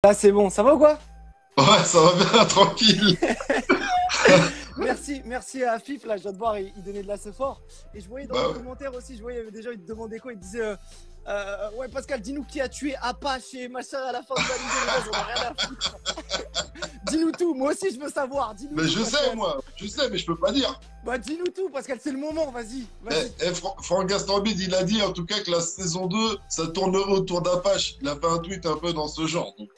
Là, c'est bon, ça va ou quoi? Ouais, ça va bien, tranquille. Merci à Fif, là, je viens de voir, il donnait de la fort. Et je voyais dans Bah les ouais. commentaires aussi, je voyais il y avait des gens, ils te demandaient quoi, ils disaient ouais, Pascal, dis-nous qui a tué Apache et machin à la fin de valider, les gars, on a rien à foutre. Dis-nous tout, moi aussi je veux savoir, dis-nous Mais tout, je sais, Pascal. moi. Je sais, mais je peux pas dire. Bah, dis-nous tout, Pascal, c'est le moment, vas-y, vas-y. Franck Gastambide, il a dit en tout cas que la saison 2, ça tournerait autour d'Apache. Il a fait un tweet un peu dans ce genre. Donc,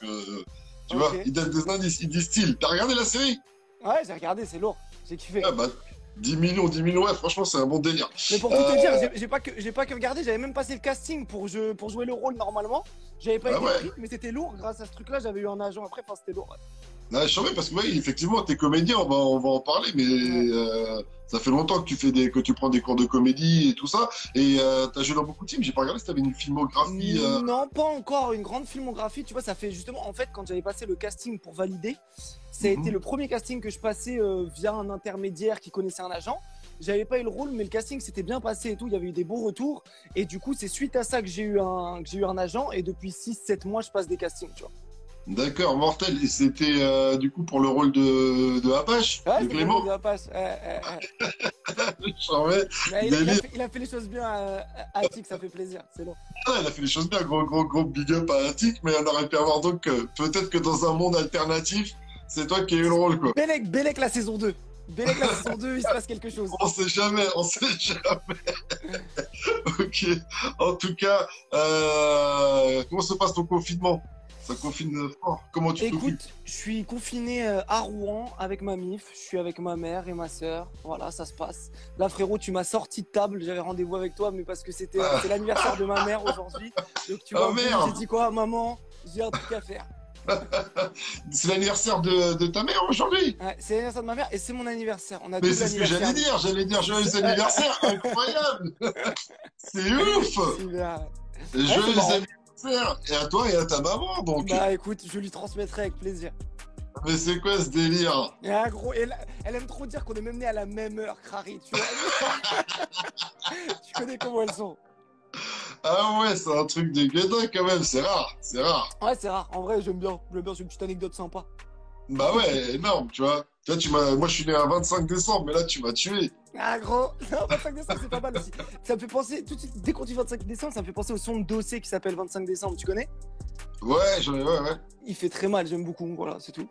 tu vois, Ok. il donne des indices. Il dit style. T'as regardé la série? Ouais, j'ai regardé, c'est lourd, j'ai kiffé. Ah bah, 10 millions, ouais, franchement, c'est un bon délire. Mais pour tout te dire, j'ai pas que regardé, j'avais même passé le casting pour jouer le rôle normalement. J'avais pas Bah été ouais. pris, mais c'était lourd. Grâce à ce truc-là, j'avais eu un agent après, enfin, c'était lourd. Ah, je savais parce que, ouais, effectivement, t'es comédien, on va en parler, mais Ouais. ça fait longtemps que que tu prends des cours de comédie et tout ça. Et t'as joué dans beaucoup de films. J'ai pas regardé si t'avais une filmographie. Non, pas encore une grande filmographie. Tu vois, ça fait justement, en fait, quand j'avais passé le casting pour valider, ça a été Mhm. le premier casting que je passais via un intermédiaire qui connaissait un agent. J'avais pas eu le rôle, mais le casting s'était bien passé et tout. Il y avait eu des beaux retours. Et du coup, c'est suite à ça que j'ai eu un agent. Et depuis 6 7 mois, je passe des castings, tu vois. D'accord, mortel. Et c'était du coup pour le rôle de Apache, Ouais, de c'est pour le rôle Clément. de la passe. Je savais. Mais Délire. il a fait les choses bien à Tic, ça fait plaisir. C'est long. Ah, il a fait les choses bien, gros big up à Attic, mais on aurait pu avoir donc peut-être que dans un monde alternatif, c'est toi qui as eu le rôle, quoi. Bellec la saison 2. Bellec la saison 2, il se passe quelque chose. On sait jamais, on sait jamais. Ok. En tout cas, comment se passe ton confinement? Ça confine fort. Comment tu t'occupes? Écoute, je suis confiné à Rouen avec ma mif. Je suis avec ma mère et ma sœur. Voilà, ça se passe. Là, frérot, tu m'as sorti de table. J'avais rendez-vous avec toi, mais parce que c'est Ah, l'anniversaire de ma mère aujourd'hui. Donc, tu ah, vois, boum, j'ai merde! dit quoi, maman? J'ai un truc à faire. C'est l'anniversaire de ta mère aujourd'hui? Ouais, c'est l'anniversaire de ma mère et c'est mon anniversaire. On a Mais double c'est ce que anniversaire. j'allais dire joyeux Euh, anniversaire, incroyable! C'est ouf! c'est bien. Ouais, c'est Joyeux marrant. anniversaire! Et à toi et à ta maman, donc. Bah écoute, je lui transmettrai avec plaisir. Mais c'est quoi ce délire? Ah, gros, elle aime trop dire qu'on est même nés à la même heure, Crary, tu vois. Tu connais comment elles sont. Ah ouais, c'est un truc de gueudin quand même, c'est rare, c'est rare. Ouais, c'est rare. En vrai, j'aime bien. J'aime bien, c'est une petite anecdote sympa. Bah ouais, énorme, tu vois. Moi je suis né un 25 décembre, mais là tu m'as tué. Ah, gros. Non, 25 décembre, c'est pas mal aussi. Ça me fait penser, tout de suite, dès qu'on dit 25 décembre, ça me fait penser au son de Dossé qui s'appelle 25 décembre. Tu connais? Ouais, ouais. Il fait très mal, j'aime beaucoup. Voilà, c'est tout.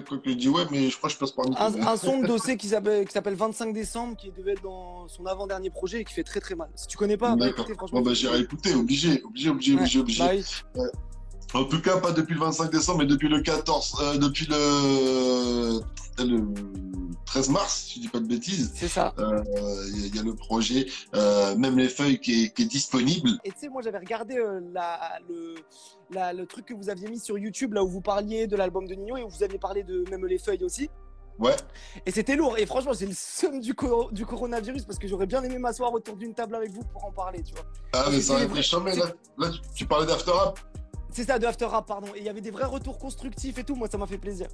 Quoi que je dis ouais, mais je crois que je passe par Nico. Un son de Dossé qui s'appelle 25 décembre, qui devait être dans son avant-dernier projet et qui fait très très mal. Si tu connais pas, bah D'accord. écoutez, franchement, Bon il bah fait j'irai plaisir. écouter, Ouais, bah obligé. oui. Ouais. En tout cas, pas depuis le 25 décembre, mais depuis le 14, depuis le 13 mars, si je dis pas de bêtises. C'est ça. Il y a le projet, même les feuilles qui est disponible. Et tu sais, moi j'avais regardé le truc que vous aviez mis sur YouTube, là où vous parliez de l'album de Nino et où vous aviez parlé de même les feuilles aussi. Ouais. Et c'était lourd. Et franchement, j'ai le seum du coronavirus parce que j'aurais bien aimé m'asseoir autour d'une table avec vous pour en parler, tu vois. Ah Parce mais que ça c'est aurait les été vrais. charmé là, tu parlais d'After Rap. C'est ça, de After Rap, pardon. Et il y avait des vrais retours constructifs et tout. Moi, ça m'a fait plaisir.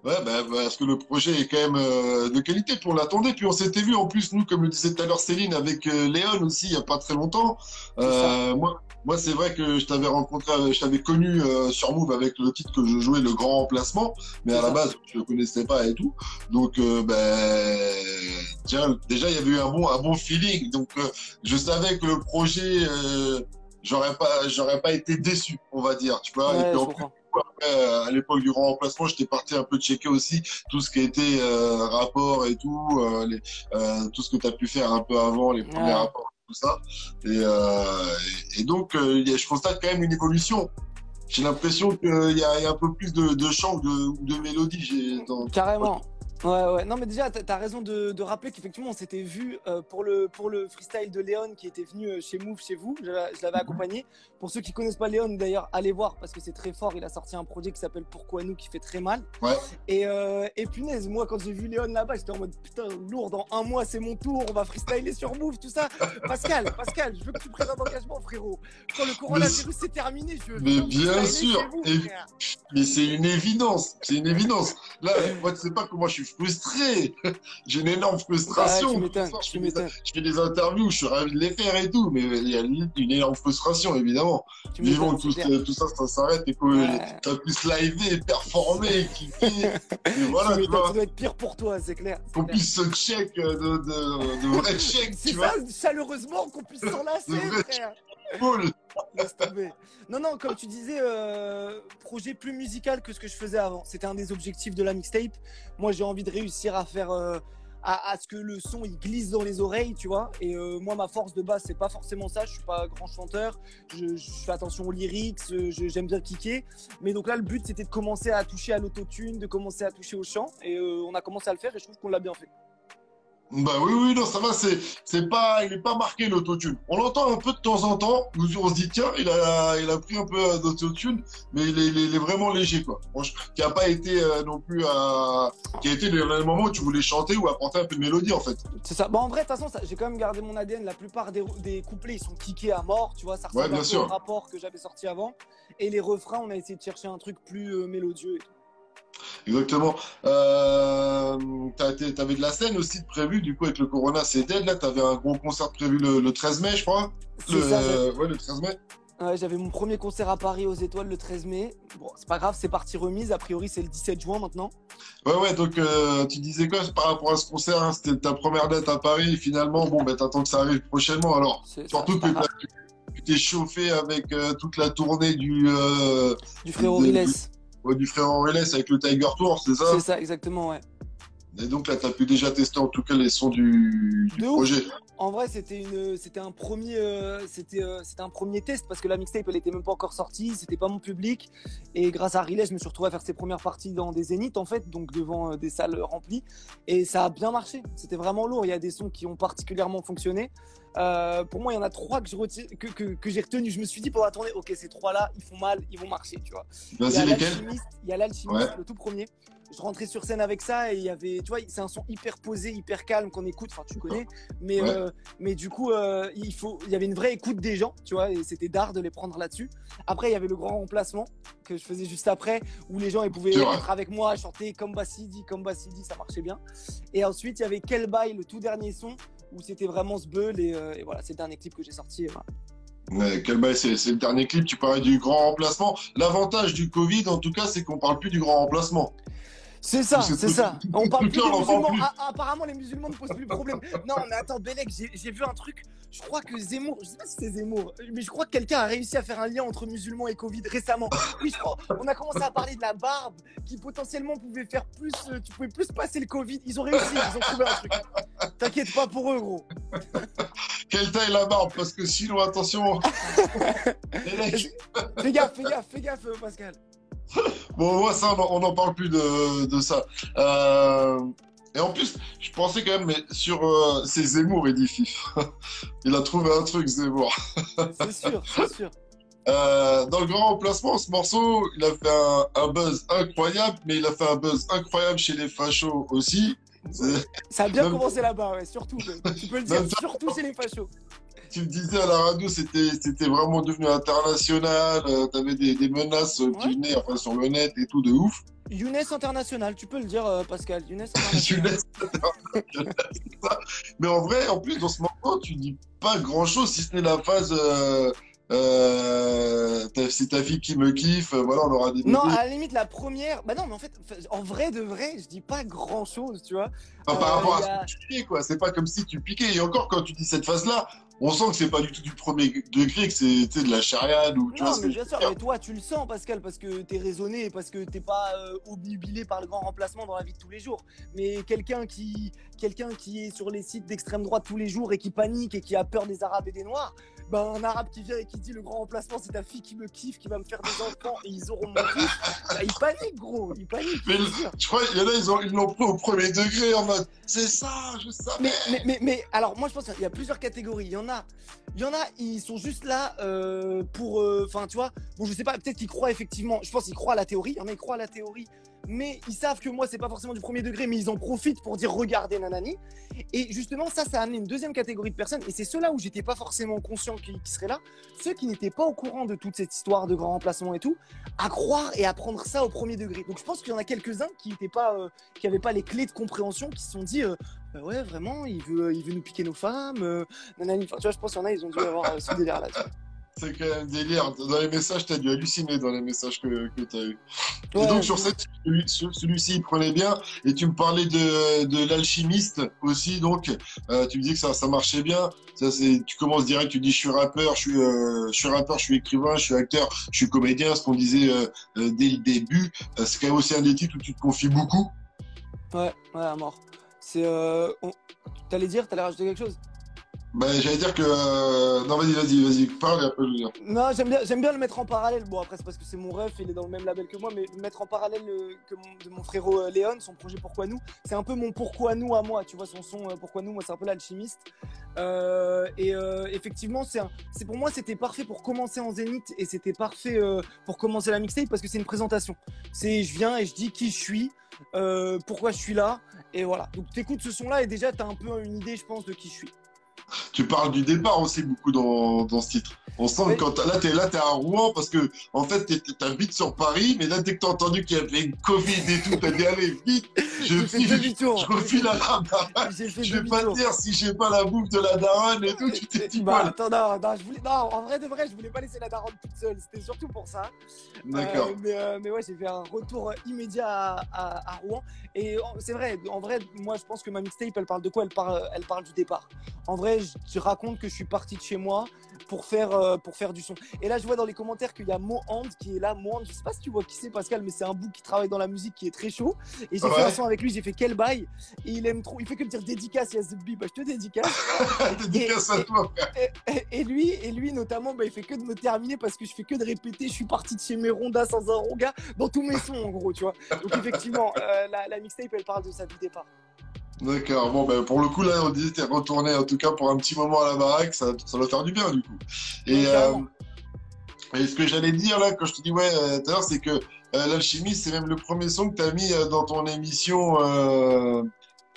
Ouais, parce que le projet est quand même de qualité, puis on l'attendait, puis on s'était vu en plus, nous, comme le disait tout à l'heure Céline, avec Léon aussi, il y a pas très longtemps. C'est ça. Moi c'est vrai que je t'avais rencontré, je t'avais connu sur Move avec le titre que je jouais, Le Grand Remplacement, mais C'est à la ça. base, je le connaissais pas et tout. Donc, tiens, déjà, il y avait eu un bon feeling, donc je savais que le projet, j'aurais pas été déçu, on va dire, tu vois. Et Ouais, puis je en plus, comprends. après, à l'époque du grand remplacement, j'étais parti un peu checker aussi tout ce qui était rapport et tout, tout ce que tu as pu faire un peu avant, les premiers Ouais. rapports, tout ça. Et donc, je constate quand même une évolution. J'ai l'impression qu'il y a un peu plus de chant ou de mélodie. Carrément. Ouais. Non, mais déjà, t'as raison de rappeler qu'effectivement, on s'était vu pour le freestyle de Léon qui était venu chez Move, chez vous. Je l'avais accompagné. Pour ceux qui connaissent pas Léon, d'ailleurs, allez voir parce que c'est très fort. Il a sorti un projet qui s'appelle Pourquoi nous, qui fait très mal. Ouais. Et punaise, moi, quand j'ai vu Léon là-bas, j'étais en mode putain, lourd, dans un mois, c'est mon tour. On va freestyler sur Move, tout ça. Pascal, je veux que tu prennes un engagement, frérot. Quand le Mais, coronavirus s'est terminé, je mais viens bien freestyler sûr. chez vous, Et frère. mais c'est une évidence, c'est une évidence. Là, moi, tu sais pas comment je suis frustré. J'ai une énorme Ouais, frustration. tu Tous les m'étonnes, soirs, tu m'étonnes, je fais des interviews, je suis ravi de les faire et tout, mais il y a une énorme frustration, évidemment. tu Vivons m'étonnes, que c'est clair. tout ça, ça s'arrête et que Ouais. ça puisse liver, performer, kiffer. Et Tu voilà, tu m'étonnes, ça vois, doit être pire pour toi, c'est clair, c'est qu'on clair. puisse se check de vrais checks, C'est tu ça, vois, chaleureusement, qu'on puisse de s'enlacer, vrais frère. cool. Laisse tomber. Non, non, comme tu disais, projet plus musical que ce que je faisais avant. C'était un des objectifs de la mixtape. Moi, j'ai envie de réussir à faire, à ce que le son il glisse dans les oreilles, tu vois. Et moi, ma force de base, c'est pas forcément ça. Je suis pas grand chanteur. Je fais attention aux lyrics. J'aime bien kicker. Mais donc là, le but, c'était de commencer à toucher à l'autotune, de commencer à toucher au chant. Et on a commencé à le faire. Et je trouve qu'on l'a bien fait. Bah oui, oui, non, ça va, c'est pas, il est pas marqué l'autotune. On l'entend un peu de temps en temps, où on se dit, tiens, il a pris un peu d'autotune, mais il est vraiment léger, quoi. Qui a pas été non plus qui a été le moment où tu voulais chanter ou apporter un peu de mélodie, en fait. C'est ça. Bah, en vrai, de toute façon, j'ai quand même gardé mon ADN. La plupart des couplets, ils sont kickés à mort. Tu vois, ça Ouais, ressemble un bien peu au sûr. rapport que j'avais sorti avant. Et les refrains, on a essayé de chercher un truc plus mélodieux et tout. Exactement. T'avais de la scène aussi de prévu, du coup, avec le Corona, c'est dead, là, t'avais un gros concert prévu le 13 mai, je crois. C'est ça. Ouais, le 13 mai. Ouais, j'avais mon premier concert à Paris aux Étoiles le 13 mai. Bon, c'est pas grave, c'est partie remise. A priori, c'est le 17 juin maintenant. Ouais, ouais, donc tu disais quoi par rapport à ce concert, hein, c'était ta première date à Paris, et finalement, bon, ben, t'attends que ça arrive prochainement, alors. C'est ça, Surtout c'est que pas grave. tu t'es chauffé avec toute la tournée Du frérot de- Riles. du frère Aurélès avec le Tiger Tour, c'est ça? C'est ça, exactement, ouais. Et donc là, t'as pu déjà tester en tout cas les sons du De ouf. projet. En vrai, c'était un premier test parce que la mixtape, elle était même pas encore sortie, c'était pas mon public. Et grâce à Relay, je me suis retrouvé à faire ses premières parties dans des zéniths, en fait, donc devant des salles remplies. Et ça a bien marché. C'était vraiment lourd. Il y a des sons qui ont particulièrement fonctionné. Pour moi, il y en a trois que j'ai retenus. Je me suis dit pour la tournée, ok, ces trois-là, ils font mal, ils vont marcher, tu vois. Vas-y, lesquels? Il y a l'alchimiste, Ouais. le tout premier. Je rentrais sur scène avec ça et il y avait, tu vois, c'est un son hyper posé, hyper calme qu'on écoute. Enfin, tu connais, mais Ouais. mais du coup, il y avait une vraie écoute des gens, tu vois, et c'était d'art de les prendre là-dessus. Après, il y avait le grand remplacement que je faisais juste après, où les gens ils pouvaient C'est vrai. être avec moi, chanter comme Bassidi, ça marchait bien. Et ensuite, il y avait Quel bail, le tout dernier son, où c'était vraiment ce beul et voilà, c'est le dernier clip que j'ai sorti. Et voilà. Ouais, quel bail, c'est le dernier clip, tu parlais du grand remplacement. L'avantage du Covid, en tout cas, c'est qu'on parle plus du grand remplacement. C'est ça, C'est c'est tout- ça. tout- On tout- parle tout plus le des temps, on en parle musulmans. plus. Apparemment, les musulmans ne posent plus de problème. Non, mais attends, Belek, j'ai vu un truc. Je crois que Zemmour, je sais pas si c'est Zemmour, mais je crois que quelqu'un a réussi à faire un lien entre musulmans et Covid récemment. Oui, je crois. On a commencé à parler de la barbe qui potentiellement pouvait faire plus. Tu pouvais plus passer le Covid. Ils ont réussi, ils ont trouvé un truc. T'inquiète pas pour eux, gros. Quelle taille la barbe, parce que sinon, attention. Les mecs. Fais gaffe, Pascal. Bon, moi, ça, on n'en parle plus de ça. Et en plus, je pensais quand même, mais sur c'est Zemmour, il dit Fif. Il a trouvé un truc, Zemmour. C'est sûr, c'est sûr. Dans le grand remplacement, ce morceau, il a fait un buzz incroyable, mais il a fait un buzz incroyable chez les fachos aussi. Ça a bien Même- commencé là-bas, ouais, surtout. Tu peux le dire, Même- surtout chez les fachos. Tu me disais à la radio, c'était vraiment devenu international. T'avais des menaces qui Ouais. venaient enfin, sur le net et tout de ouf. Younes International, tu peux le dire, Pascal. Younes Tu International. laisses Mais en vrai, en plus, dans ce morceau, tu dis pas grand-chose si ce n'est la phase c'est ta fille qui me kiffe, voilà, on aura des bébés. Non, à la limite, la première. Bah non, mais en fait, en vrai de vrai, je dis pas grand chose, tu vois. Enfin, par rapport y à a- ce que tu piquais, quoi. C'est pas comme si tu piquais. Et encore, quand tu dis cette phase-là, on sent que c'est pas du tout du premier degré, que c'est tu sais, de la chariade ou tu vois Non, ce mais que je bien veux sûr, dire. mais toi, tu le sens, Pascal, parce que t'es raisonné, parce que t'es pas obnubilé par le grand remplacement dans la vie de tous les jours. Mais quelqu'un qui est sur les sites d'extrême droite tous les jours et qui panique et qui a peur des Arabes et des Noirs, ben un Arabe qui vient et qui dit le grand remplacement, c'est ta fille qui me kiffe, qui va me faire des enfants et ils auront mon kiff, bah, il panique, gros, il panique. Mais je te jure. je crois qu'il y en a, ils l'ont pris au premier degré en mode c'est ça, je savais. Mais alors moi je pense qu'il y a plusieurs catégories. Il y en a, ils sont juste là pour, enfin tu vois, bon je sais pas, peut-être qu'ils croient effectivement, je pense qu'ils croient à la théorie. Il y en a qui croient à la théorie mais ils savent que moi, c'est pas forcément du premier degré, mais ils en profitent pour dire regardez nanani. Et justement, ça a amené une deuxième catégorie de personnes, et c'est ceux-là où j'étais pas forcément conscient qu'ils seraient là, ceux qui n'étaient pas au courant de toute cette histoire de grand remplacement et tout, à croire et à prendre ça au premier degré. Donc je pense qu'il y en a quelques-uns qui n'avaient pas les clés de compréhension, qui se sont dit bah ouais, vraiment, il veut nous piquer nos femmes, nanani. Enfin, tu vois, je pense qu'il y en a, ils ont dû avoir ce délire-là. C'est quand même délire. Dans les messages, t'as dû halluciner dans les messages que t'as eu. Ouais, Et donc, sur celui-ci, il prenait bien. Et tu me parlais de l'alchimiste aussi. Donc, tu me dis que ça marchait bien. Tu commences direct, tu dis, je suis rappeur, je suis écrivain, je suis acteur, je suis comédien. Ce qu'on disait dès le début. C'est quand même aussi un des titres où tu te confies beaucoup. Ouais, à mort. T'allais rajouter quelque chose? Ben, j'allais dire que... Non, vas-y, parle et après je veux dire. Non, j'aime bien le mettre en parallèle. Bon, après, c'est parce que c'est mon ref, il est dans le même label que moi, mais le mettre en parallèle de mon frérot Léon, son projet Pourquoi nous, c'est un peu mon Pourquoi nous à moi, tu vois, son son Pourquoi nous, moi, c'est un peu l'alchimiste. Effectivement, pour moi, c'était parfait pour commencer en Zénith et c'était parfait pour commencer la mixtape parce que c'est une présentation. Je viens et je dis qui je suis, pourquoi je suis là, et voilà. Donc, t'écoutes ce son-là et déjà, t'as un peu une idée, je pense, de qui je suis. Tu parles du départ aussi beaucoup dans ce titre. On sent que quand t'es à Rouen parce que en fait t'habites sur Paris, mais là dès que t'as entendu qu'il y avait le Covid et tout, t'as dit allez vite, je refile à la daronne. Je vais pas te dire si j'ai pas la bouffe de la daronne et tout, tu t'es dit bah, attends, non, en vrai de vrai, je voulais pas laisser la daronne toute seule, c'était surtout pour ça. D'accord. Mais ouais, j'ai fait un retour immédiat à Rouen. Et c'est vrai, en vrai, moi je pense que ma mixtape elle parle de quoi? Elle parle du départ. En vrai, je raconte que je suis parti de chez moi pour faire du son. Et là, je vois dans les commentaires qu'il y a Mohand qui est là. Mohand, je sais pas si tu vois qui c'est, Pascal, mais c'est un bout qui travaille dans la musique qui est très chaud. Et j'ai fait un son avec lui, j'ai fait quel bail. Et il aime trop, il fait que me dire dédicace, Yazbi, bah je te dédicace. Dédicace à toi, frère. Et lui notamment, bah, il fait que de me terminer parce que je fais que de répéter, je suis parti de chez mes rondas sans un ronga dans tous mes sons, en gros, tu vois. Donc effectivement, la mixtape, elle parle de ça du départ. D'accord, bon ben pour le coup là on disait t'es retourné en tout cas pour un petit moment à la baraque, ça doit faire du bien du coup. Et ce que j'allais dire là quand je te dis ouais tout à l'heure c'est que l'alchimie c'est même le premier son que t'as mis dans ton émission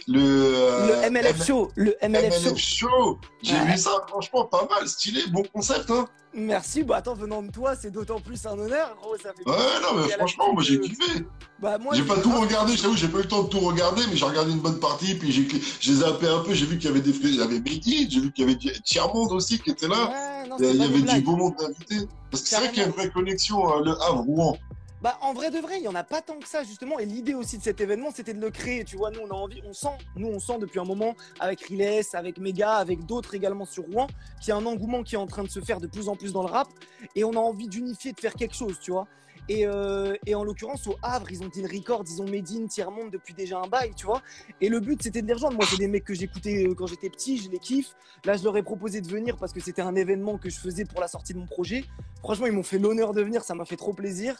le MLF Show. Le MLF Show. J'ai vu ça franchement pas mal, stylé, bon concept hein. Merci, bah attends, venant de toi, c'est d'autant plus un honneur, gros, ça fait ouais, non, mais franchement, moi j'ai kiffé. Bah, moi, j'ai pas tout regardé, je t'avoue, j'ai pas eu le temps de tout regarder, mais j'ai regardé une bonne partie, puis j'ai zappé un peu, j'ai vu qu'il y avait il y avait Beggy, j'ai vu qu'il y avait Tiers-Monde aussi qui était là. Ouais, non, il y avait du beau monde d'invités. Parce que c'est vrai qu'il y a une vraie connexion, Le Havre-Rouen. Bah, en vrai de vrai, il n'y en a pas tant que ça, justement. Et l'idée aussi de cet événement, c'était de le créer. Tu vois, nous, on a envie, on sent depuis un moment, avec Riles, avec Mega, avec d'autres également sur Rouen, qu'il y a un engouement qui est en train de se faire de plus en plus dans le rap. Et on a envie d'unifier, de faire quelque chose, tu vois. Et en l'occurrence, au Havre, ils ont Deal Records, ils ont Medine, Tiers-Monde depuis déjà un bail, tu vois. Et le but, c'était de les rejoindre. Moi, c'est des mecs que j'écoutais quand j'étais petit, je les kiffe. Là, je leur ai proposé de venir parce que c'était un événement que je faisais pour la sortie de mon projet. Franchement, ils m'ont fait l'honneur de venir, ça m'a fait trop plaisir.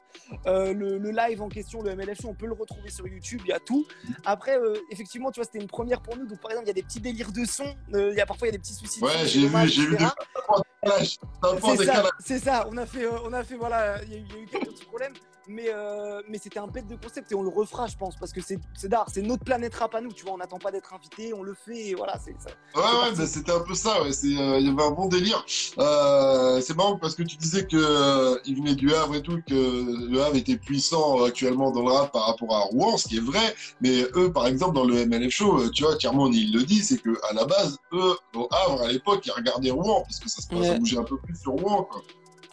Le live en question, le MLF Show, on peut le retrouver sur YouTube, il y a tout. Après, effectivement, tu vois, c'était une première pour nous. Donc, par exemple, il y a des petits délires de son, parfois, il y a des petits soucis de son. Ouais, j'ai vu c'est ça, on a fait voilà, il y a eu quelques petits problèmes, mais c'était un bête de concept et on le refera, je pense, parce que c'est d'art, c'est notre planète rap à nous, tu vois, on n'attend pas d'être invité, on le fait, et voilà, c'est ça. Ouais, bah, c'était un peu ça, ouais, il y avait un bon délire. C'est marrant parce que tu disais que il venait du Havre et tout, que le Havre était puissant actuellement dans le rap par rapport à Rouen, ce qui est vrai, mais eux, par exemple, dans le MLF Show, tu vois, Tiers-Monde, il le dit, c'est que à la base, eux, au Havre, à l'époque, ils regardaient Rouen, parce que ça bougeait un peu plus sur Rouen, quoi.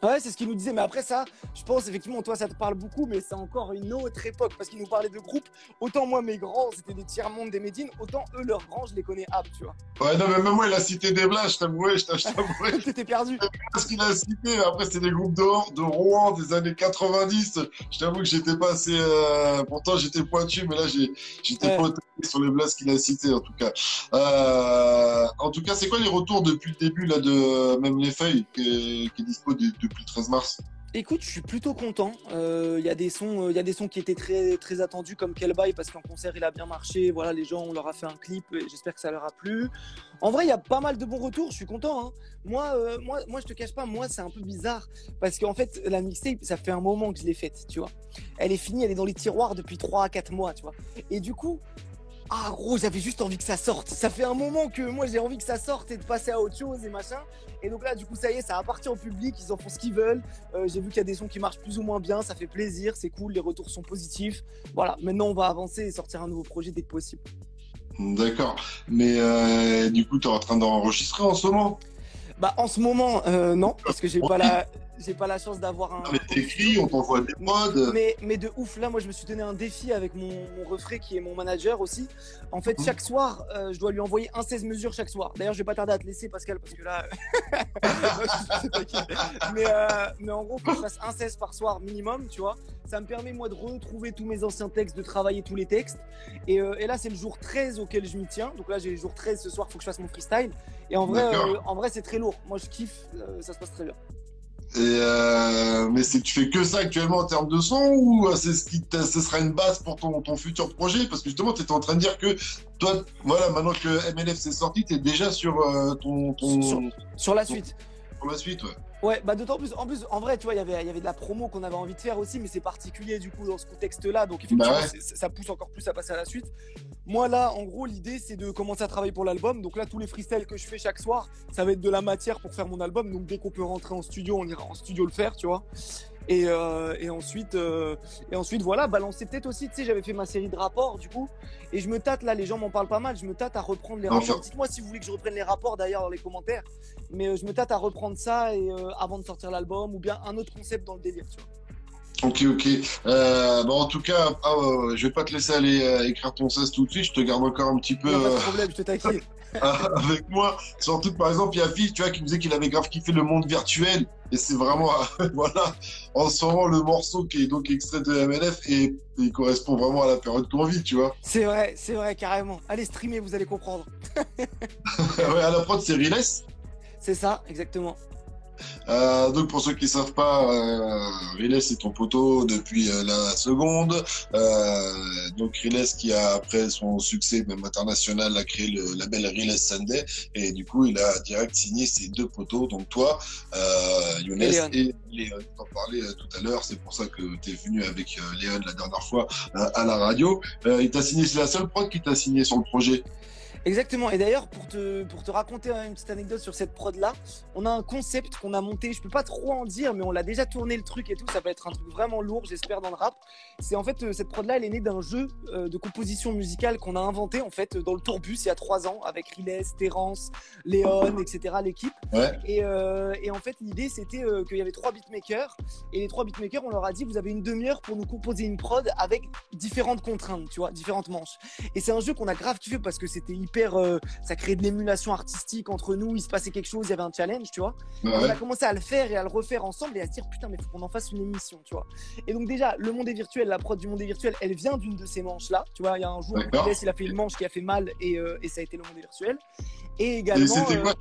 Ouais, c'est ce qu'il nous disait, mais après ça, je pense effectivement, toi ça te parle beaucoup, mais c'est encore une autre époque, parce qu'il nous parlait de groupes, autant moi mes grands c'était des Tiers-Monde, des Médines, autant eux leurs grands je les connais tu vois. Ouais, non, mais même moi il a cité des blagues, je t'avouerais. T'étais perdu. Ce qu'il a cité, après c'est des groupes de Rouen des années 90, je t'avoue que j'étais pas assez, pourtant j'étais pointu, mais là j'étais pas sur les blagues qu'il a cité en tout cas. En tout cas, c'est quoi les retours depuis le début là de même les feuilles qui est dispo depuis le 13 mars? Écoute, je suis plutôt content. Il y a des sons, il y a des sons qui étaient très, très attendus comme Quel bail parce qu'en concert il a bien marché. Voilà, les gens, on leur a fait un clip et j'espère que ça leur a plu. En vrai, il y a pas mal de bons retours. Je suis content, hein. Moi, je te cache pas, moi, c'est un peu bizarre parce qu'en fait, la mixtape, ça fait un moment que je l'ai faite, tu vois. Elle est finie, elle est dans les tiroirs depuis 3 à 4 mois, tu vois. Et du coup, ah gros, j'avais juste envie que ça sorte. Ça fait un moment que moi j'ai envie que ça sorte et de passer à autre chose et machin. Et donc là, du coup, ça y est, ça appartient au public, ils en font ce qu'ils veulent. J'ai vu qu'il y a des sons qui marchent plus ou moins bien, ça fait plaisir, c'est cool, les retours sont positifs. Voilà, maintenant on va avancer et sortir un nouveau projet dès que possible. D'accord. Mais du coup, tu es en train d'enregistrer en ce moment? Bah en ce moment, non, parce que j'ai pas la chance d'avoir Ah, un mais t'écris, on t'envoie des prods. mais de ouf, là, moi, je me suis donné un défi avec mon refrain qui est mon manager aussi. En fait, Mhm. chaque soir, je dois lui envoyer un 16 mesures chaque soir. D'ailleurs, je vais pas tarder à te laisser, Pascal, parce que là, mais en gros, faut que je fasse un 16 par soir minimum, tu vois. Ça me permet, moi, de retrouver tous mes anciens textes, de travailler tous les textes. Et là, c'est le jour 13 auquel je m'y tiens. Donc là, j'ai le jour 13 ce soir, il faut que je fasse mon freestyle. Et D'accord. en vrai, c'est très lourd. Moi, je kiffe, ça se passe très bien. Et mais tu fais que ça actuellement en termes de son ou ce sera une base pour ton futur projet? Parce que justement, tu étais en train de dire que toi, voilà, maintenant que MLF s'est sorti, tu es déjà sur Sur, sur la ton- suite. pour la suite, ouais. Ouais, bah d'autant plus, en plus, en vrai, tu vois, il y avait de la promo qu'on avait envie de faire aussi, mais c'est particulier du coup dans ce contexte-là, donc Bah effectivement, ouais. ça pousse encore plus à passer à la suite. Moi là, en gros, l'idée c'est de commencer à travailler pour l'album, donc là, tous les freestyles que je fais chaque soir, ça va être de la matière pour faire mon album, donc dès qu'on peut rentrer en studio, on ira en studio le faire, tu vois. Et ensuite, voilà, balancer peut-être aussi, tu sais, j'avais fait ma série de rapports du coup, et je me tâte là, les gens m'en parlent pas mal, je me tâte à reprendre les Enfin, rapports. Dites-moi si vous voulez que je reprenne les rapports d'ailleurs dans les commentaires, mais je me tâte à reprendre ça et avant de sortir l'album ou bien un autre concept dans le délire, tu vois. ok, ok. Bon, en tout cas, je vais pas te laisser aller écrire ton 16 tout de suite. Je te garde encore un petit Il peu n'y a pas de problème, je te taquine. avec moi. Surtout que, par exemple, il y a Fils, tu vois, qui me disait qu'il avait grave kiffé le monde virtuel. Et c'est vraiment, voilà, en ce moment, le morceau qui est donc extrait de MLF et il correspond vraiment à la période qu'on vit, tu vois. C'est vrai, carrément. Allez streamer, vous allez comprendre. Ouais, à la prod, c'est Riles. C'est ça, exactement. Donc pour ceux qui savent pas, Riles c'est ton poteau depuis la seconde. Donc Riles qui a après son succès même international a créé le label Riles Sunday et du coup il a direct signé ses deux poteaux, donc toi, Younes Et Léon. et Léon. T'en parlais tout à l'heure, c'est pour ça que tu es venu avec Léon la dernière fois à la radio. Il t'a signé, c'est la seule prod qui t'a signé sur le projet. Exactement. Et d'ailleurs, pour te raconter une petite anecdote sur cette prod-là, on a un concept qu'on a monté. Je peux pas trop en dire, mais on l'a déjà tourné le truc et tout. Ça va être un truc vraiment lourd, j'espère, dans le rap. C'est en fait, cette prod-là, elle est née d'un jeu de composition musicale qu'on a inventé en fait dans le tourbus il y a 3 ans avec Riles, Terence, Léon, etc. l'équipe. Ouais. Et en fait, l'idée, c'était qu'il y avait 3 beatmakers. Et les 3 beatmakers, on leur a dit, vous avez une demi-heure pour nous composer une prod avec différentes contraintes, tu vois, différentes manches. Et c'est un jeu qu'on a grave kiffé parce que c'était hyper, ça créait de l'émulation artistique entre nous. Il se passait quelque chose, il y avait un challenge, tu vois. Et on a commencé à le faire et à le refaire ensemble et à se dire putain, mais faut qu'on en fasse une émission, tu vois. Et donc déjà, le monde est virtuel, la prod du monde est virtuel, elle vient d'une de ces manches-là. Tu vois, il y a un jour, il a fait une manche qui a fait mal et ça a été le monde est virtuel. Et Et également. c'était quoi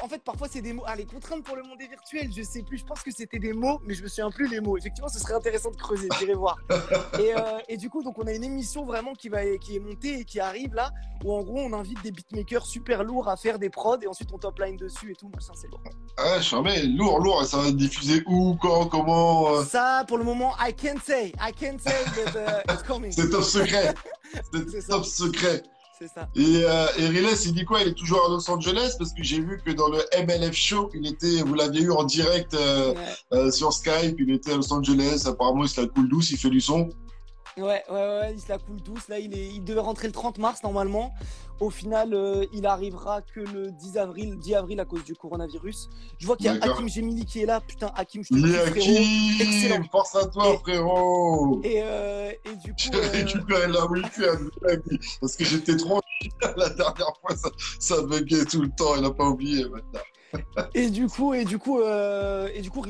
En fait, parfois, c'est des mots. Ah, les contraintes pour le monde est virtuel, je sais plus. Je pense que c'était des mots, mais je me souviens plus les mots. Effectivement, ce serait intéressant de creuser. J'irai voir. Et du coup, donc, on a une émission vraiment qui est montée et qui arrive là, où en gros, on invite des beatmakers super lourds à faire des prods et ensuite on top line dessus et tout. Machin, c'est lourd. Ah, charmé, lourd, lourd. Et ça va être diffusé où, quand, comment Ça, pour le moment, I can't say, but it's coming. C'est top secret. C'est C'est ça. top secret. C'est ça. Et Riles, il dit quoi? Il est toujours à Los Angeles parce que j'ai vu que dans le MLF Show, vous l'aviez eu en direct Ouais. sur Skype. Il était à Los Angeles. Apparemment, il se la coule douce. Il fait du son. Ouais, il se la coule douce. Là, il devait rentrer le 30 mars normalement. Au final, il arrivera que le 10 avril à cause du coronavirus. Je vois qu'il y a D'accord. Hakim Gemili qui est là. Putain, Hakim, je te Il est kiffe, frérot. Excellent. Hakim, force à toi, frérot. Et du J'ai coup, récupéré la week-end parce que j'étais trop la dernière fois. Ça buguait tout le temps. Il n'a pas oublié maintenant. Riles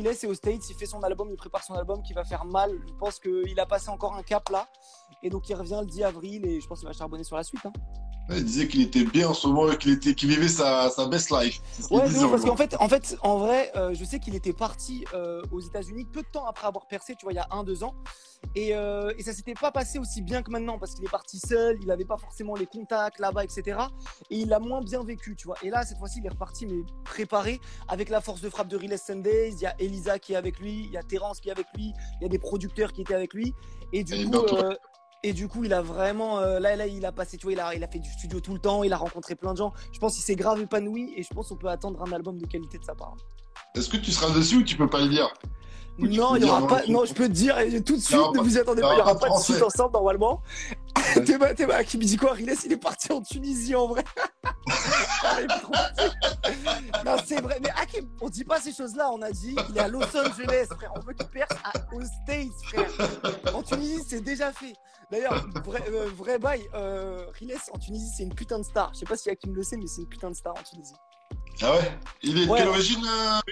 est aux States. Il fait son album, il prépare son album qui va faire mal. Je pense qu'il a passé encore un cap là. Et donc, il revient le 10 avril et je pense qu'il va charbonner sur la suite. Hein. Ouais, il disait qu'il était bien en ce moment et qu'il vivait sa best life. C'est ce qu'il Ouais, disait en parce gros. qu'en fait, en vrai, je sais qu'il était parti aux États-Unis peu de temps après avoir percé, tu vois, il y a 1, 2 ans. Et ça s'était pas passé aussi bien que maintenant parce qu'il est parti seul, il n'avait pas forcément les contacts là-bas, etc. Et il a moins bien vécu, tu vois. Et là, cette fois-ci, il est reparti, mais préparé avec la force de frappe de Riles Sundays. Il y a Elisa qui est avec lui, il y a Terence qui est avec lui, il y a des producteurs qui étaient avec lui. Et du Et coup, bientôt. il a vraiment. Là, il a passé, tu vois, il a fait du studio tout le temps, il a rencontré plein de gens. Je pense qu'il s'est grave épanoui et je pense qu'on peut attendre un album de qualité de sa part. Est-ce que tu seras dessus ou tu peux pas le dire? Ou tu Non, peux il y dire aura non, pas. Non, je peux te dire tout de il y suite, aura ne pas, vous y attendez il y pas, il n'y aura pas aura de pas de suite français. ensemble normalement. Ouais. Théma qui me dit quoi, Riles, il est parti en Tunisie en vrai. J'arrive trop petit. Non, c'est vrai. Mais Hakim, on dit pas ces choses-là. On a dit, il est à Los Angeles, frère. On veut qu'il perce aux States, frère. En Tunisie, c'est déjà fait. D'ailleurs, vrai bail, Riles en Tunisie, c'est une putain de star. Je sais pas si Hakim le sait, mais c'est une putain de star en Tunisie. Ah ouais? Il est de Ouais, quelle ouais. origine,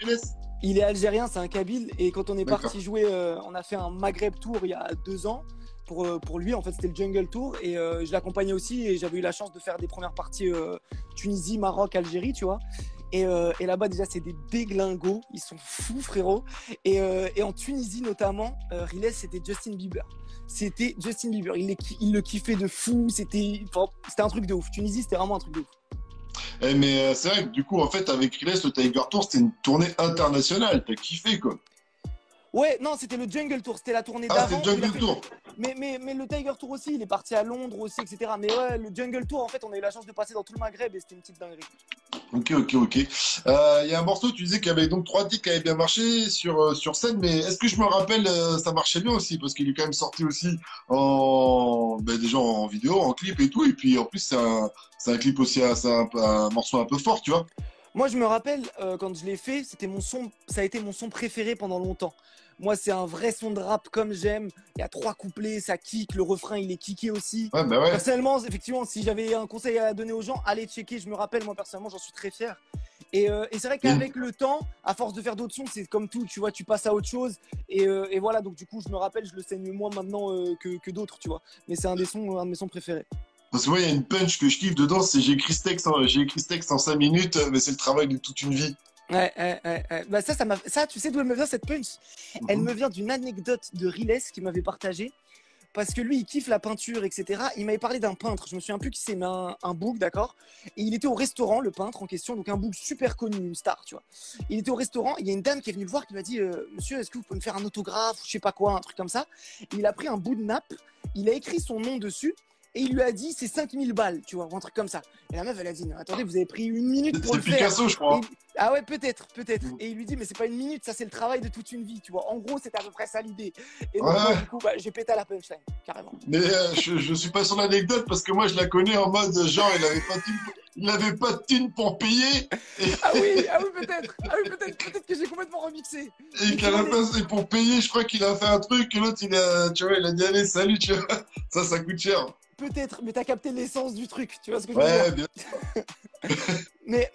Younes? Il est algérien, c'est un Kabyle. Et quand on est D'accord. parti jouer, on a fait un Maghreb Tour il y a 2 ans. Pour lui, en fait, c'était le Jungle Tour. Et je l'accompagnais aussi. Et j'avais eu la chance de faire des premières parties Tunisie, Maroc, Algérie, tu vois. Et là-bas, déjà, c'est des déglingos. Ils sont fous, frérot. Et en Tunisie, notamment, Riles, c'était Justin Bieber. C'était Justin Bieber. Il le kiffait de fou. C'était un truc de ouf. Tunisie, c'était vraiment un truc de ouf. Eh, mais c'est vrai que du coup, en fait, avec Riles, le Tiger Tour, c'était une tournée internationale. T'as kiffé, quoi. Ouais, non, c'était le Jungle Tour, c'était la tournée Ah, c'est d'avant. le Il a Jungle fait... Tour. mais le Tiger Tour aussi, il est parti à Londres aussi, etc. Mais ouais, le Jungle Tour, en fait, on a eu la chance de passer dans tout le Maghreb et c'était une petite dinguerie. Ok. Il y a un morceau, tu disais qu'il y avait donc trois titres qui avaient bien marché sur scène, mais est-ce que je me rappelle, ça marchait bien aussi, parce qu'il est quand même sorti aussi déjà en vidéo, en clip et tout, et puis en plus, c'est un clip aussi, c'est un morceau un peu fort, tu vois. Moi, je me rappelle, quand je l'ai fait, ça a été mon son préféré pendant longtemps. Moi, c'est un vrai son de rap comme j'aime. Il y a 3 couplets, ça kick, le refrain, il est kické aussi. Ouais, bah ouais. Personnellement, effectivement, si j'avais un conseil à donner aux gens, allez checker. Je me rappelle, moi, personnellement, j'en suis très fier. Et c'est vrai Mais, qu'avec le temps, à force de faire d'autres sons, c'est comme tout, tu vois, tu passes à autre chose. Et voilà, donc du coup, je me rappelle, je le saigne moins maintenant que d'autres, tu vois. Mais c'est un de mes sons préférés. parce que moi, il y a une punch que je kiffe dedans, c'est j'ai écrit ce texte en 5 minutes, mais c'est le travail de toute une vie. Ouais. Bah ça, tu sais d'où elle me vient cette punch? Elle Mhm. me vient d'une anecdote de Riles qui m'avait partagée. Parce que lui, il kiffe la peinture, etc. Il m'avait parlé d'un peintre. Je me souviens plus qui s'est mis un book, d'accord. Et il était au restaurant, le peintre en question, donc un book super connu, une star, tu vois. Il était au restaurant. Il y a une dame qui est venue le voir qui lui a dit Monsieur, est-ce que vous pouvez me faire un autographe ou je sais pas quoi, un truc comme ça. Et il a pris un bout de nappe, il a écrit son nom dessus. Et il lui a dit c'est 5000 balles, tu vois, ou un truc comme ça. Et la meuf, elle a dit non, attendez, vous avez pris 1 minute pour C'est le faire. Picasso, je crois. Ah ouais, peut-être. Mhm. Et il lui dit mais c'est pas 1 minute, ça c'est le travail de toute une vie, tu vois. En gros, c'était à peu près ça l'idée. Et Ouais, donc moi, ouais. du coup, bah, j'ai pété à la punchline, carrément. Mais je suis pas sur l'anecdote parce que moi je la connais en mode genre il avait pas de thune pour payer Peut-être que j'ai complètement remixé. et Mais tu qu'à vois, la place et pour payer je crois qu'il a fait un truc et l'autre il a dit allez salut tu vois ça coûte cher. peut-être, mais t'as capté l'essence du truc, tu vois ce que je veux Ouais dire. bien. Mais